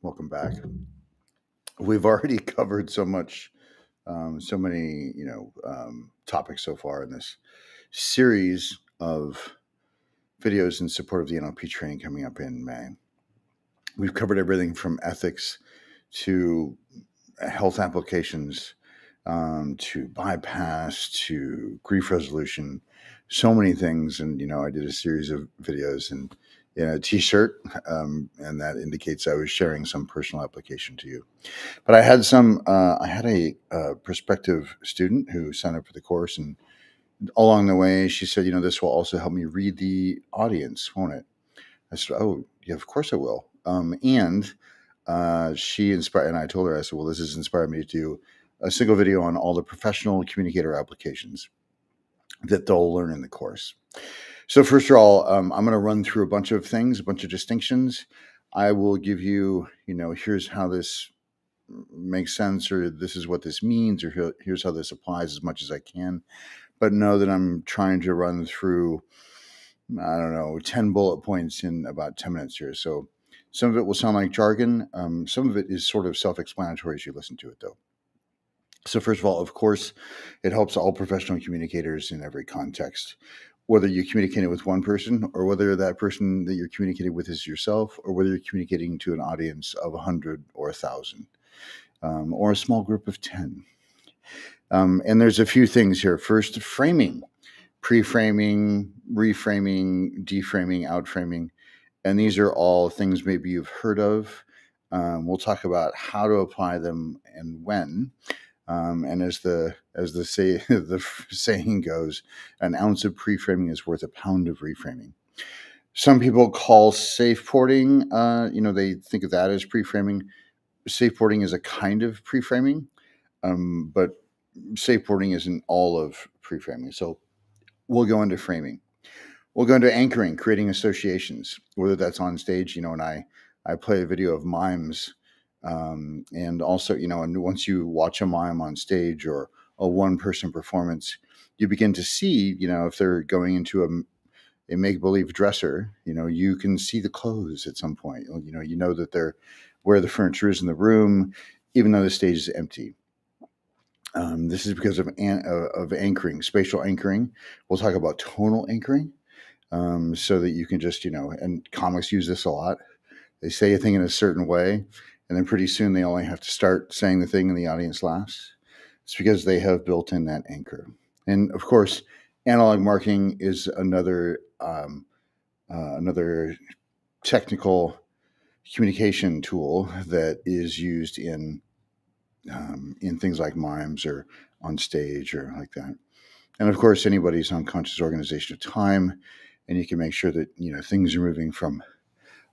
Welcome back. We've already covered so much, so many, topics so far in this series of videos in support of the NLP training coming up in May. We've covered everything from ethics to health applications, to bypass, to grief resolution, so many things. And, I did a series of videos and in a t-shirt, and that indicates I was sharing some personal application to you. But I had a prospective student who signed up for the course, and along the way, she said, this will also help me read the audience, won't it? I said, oh, yeah, of course it will. And she inspired, and I told her, I said, well, this has inspired me to do a single video on all the professional communicator applications that they'll learn in the course. So first of all, I'm going to run through a bunch of things, a bunch of distinctions. I will give you, here's how this makes sense, or this is what this means, or here's how this applies as much as I can. But know that I'm trying to run through, 10 bullet points in about 10 minutes here. So some of it will sound like jargon. Some of it is sort of self-explanatory as you listen to it, though. So first of all, of course, it helps all professional communicators in every context, whether you're communicating with one person or whether that person that you're communicating with is yourself, or whether you're communicating to an audience of 100 or 1,000, or a small group of 10. And there's a few things here. First, framing, pre-framing, reframing, deframing, outframing. And these are all things maybe you've heard of. We'll talk about how to apply them and when. And as the saying goes, an ounce of pre-framing is worth a pound of reframing. Some people call safe porting, they think of that as pre-framing. Safe porting is a kind of pre-framing, but safe porting isn't all of pre-framing. So we'll go into framing. We'll go into anchoring, creating associations, whether that's on stage, and I play a video of mimes. And also, and once you watch a mime on stage or a one-person performance, you begin to see, if they're going into a make-believe dresser, you can see the clothes at some point. You know that they're where the furniture is in the room, even though the stage is empty. This is because of anchoring, spatial anchoring. We'll talk about tonal anchoring, so that you can just, and comics use this a lot. They say a thing in a certain way, and then pretty soon they only have to start saying the thing and the audience laughs. It's because they have built in that anchor. And of course, analog marking is another technical communication tool that is used in things like mimes or on stage or like that. And of course, anybody's unconscious organization of time, and you can make sure that things are moving from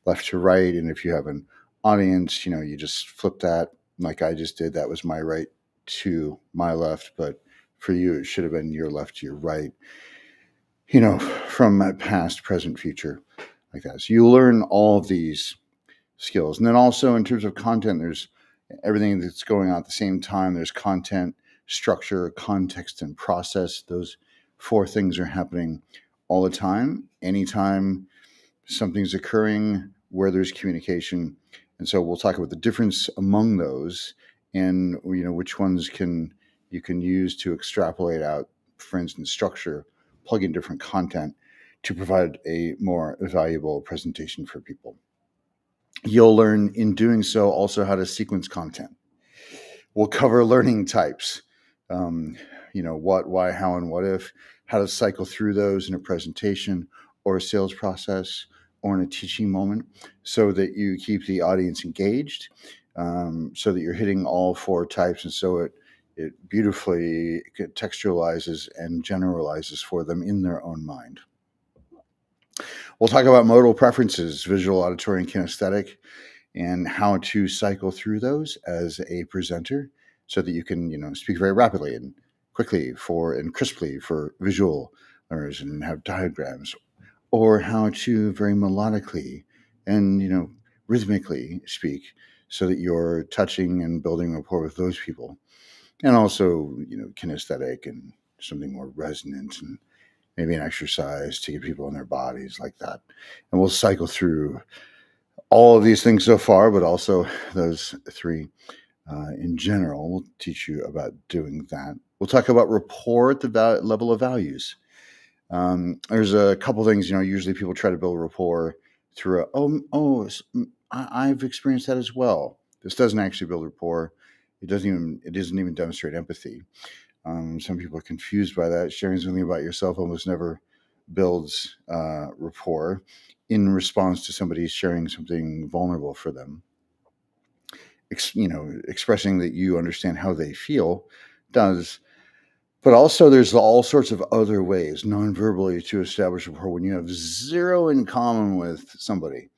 left to right. And if you have an audience, you just flip that like I just did. That was my right to my left, but for you, it should have been your left to your right, from past, present, future, like that. So you learn all of these skills. And then also in terms of content, there's everything that's going on at the same time. There's content, structure, context, and process. Those four things are happening all the time, anytime something's occurring, where there's communication. And so we'll talk about the difference among those and which ones you can use to extrapolate out, for instance, structure, plug in different content to provide a more valuable presentation for people. You'll learn in doing so also how to sequence content. We'll cover learning types, what, why, how, and what if, how to cycle through those in a presentation or a sales process or in a teaching moment so that you keep the audience engaged, so that you're hitting all four types. And so it beautifully contextualizes and generalizes for them in their own mind. We'll talk about modal preferences, visual, auditory, and kinesthetic, and how to cycle through those as a presenter so that you can, speak very rapidly and quickly and crisply for visual learners and have diagrams, or how to very melodically and, rhythmically speak so that you're touching and building rapport with those people. And also, kinesthetic and something more resonant and maybe an exercise to get people in their bodies like that. And we'll cycle through all of these things so far, but also those three in general. We'll teach you about doing that. We'll talk about rapport at the level of values. There's a couple things, usually people try to build rapport through I've experienced that as well. This doesn't actually build rapport. It doesn't even demonstrate empathy. Some people are confused by that. Sharing something about yourself almost never builds rapport in response to somebody sharing something vulnerable for them. Expressing that you understand how they feel does. But also, there's all sorts of other ways, non-verbally, to establish rapport when you have zero in common with somebody.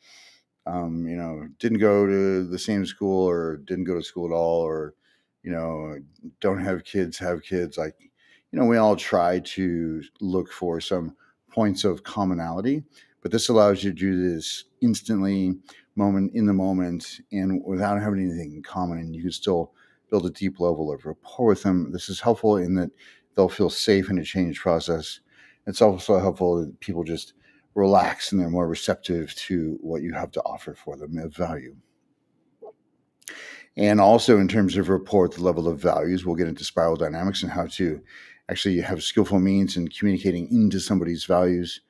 Didn't go to the same school, or didn't go to school at all, or don't have kids, have kids. Like, we all try to look for some points of commonality, but this allows you to do this instantly, moment in the moment, and without having anything in common, and you can still build a deep level of rapport with them. This is helpful in that they'll feel safe in a change process. It's also helpful that people just relax and they're more receptive to what you have to offer for them of value. And also, in terms of rapport at the level of values, we'll get into spiral dynamics and how to actually have skillful means in communicating into somebody's values.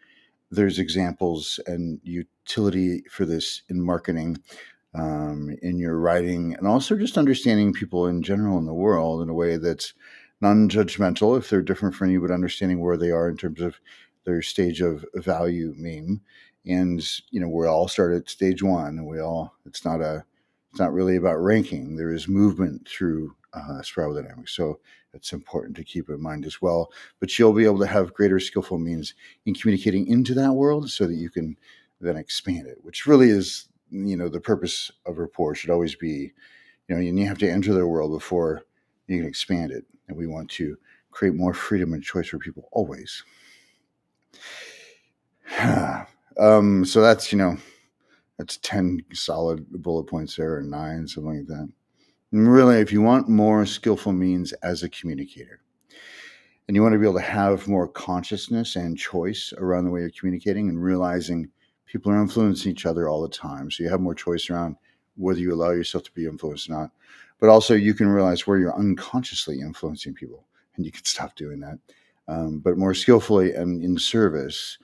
There's examples and utility for this in marketing, in your writing, and also just understanding people in general in the world in a way that's non-judgmental if they're different from you, but understanding where they are in terms of their stage of value meme. And we all start at stage one, and it's not really about ranking. There is movement through spiral dynamics, so it's important to keep in mind as well. But you'll be able to have greater skillful means in communicating into that world so that you can then expand it, which really is the purpose of rapport should always be, you have to enter their world before you can expand it. And we want to create more freedom and choice for people always. So that's 10 solid bullet points there, or 9, something like that. And really, if you want more skillful means as a communicator, and you want to be able to have more consciousness and choice around the way you're communicating and realizing people are influencing each other all the time. So you have more choice around whether you allow yourself to be influenced or not. But also you can realize where you're unconsciously influencing people, and you can stop doing that. But more skillfully and in service,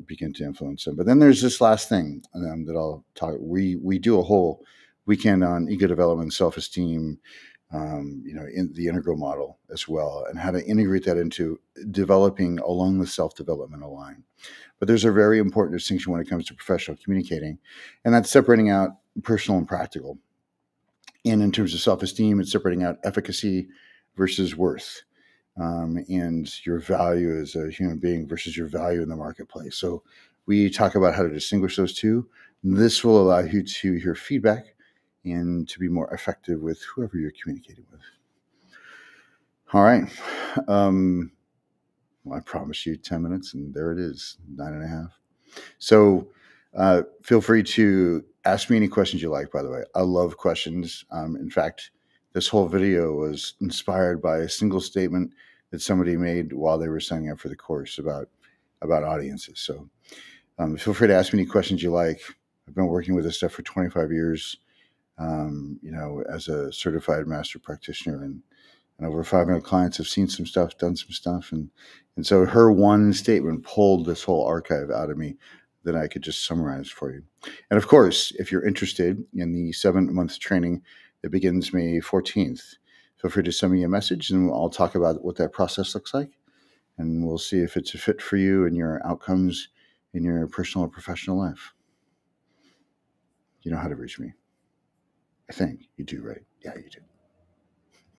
begin to influence them. But then there's this last thing that I'll talk. We do a whole weekend on ego development, self-esteem, in the integral model as well, and how to integrate that into developing along the self-developmental line. But there's a very important distinction when it comes to professional communicating, and that's separating out personal and practical. And in terms of self-esteem, it's separating out efficacy versus worth, and your value as a human being versus your value in the marketplace. So we talk about how to distinguish those two. This will allow you to hear feedback and to be more effective with whoever you're communicating with. All right. Well, I promised you 10 minutes, and there it is, 9.5. So feel free to ask me any questions you like, by the way. I love questions. In fact, this whole video was inspired by a single statement that somebody made while they were signing up for the course about audiences. So feel free to ask me any questions you like. I've been working with this stuff for 25 years, as a certified master practitioner, and over 500 clients have seen some stuff, done some stuff. And so her one statement pulled this whole archive out of me that I could just summarize for you. And of course, if you're interested in the 7-month training that begins May 14th, feel free to send me a message and I'll talk about what that process looks like. And we'll see if it's a fit for you and your outcomes in your personal or professional life. You know how to reach me. I think you do, right? Yeah, you do.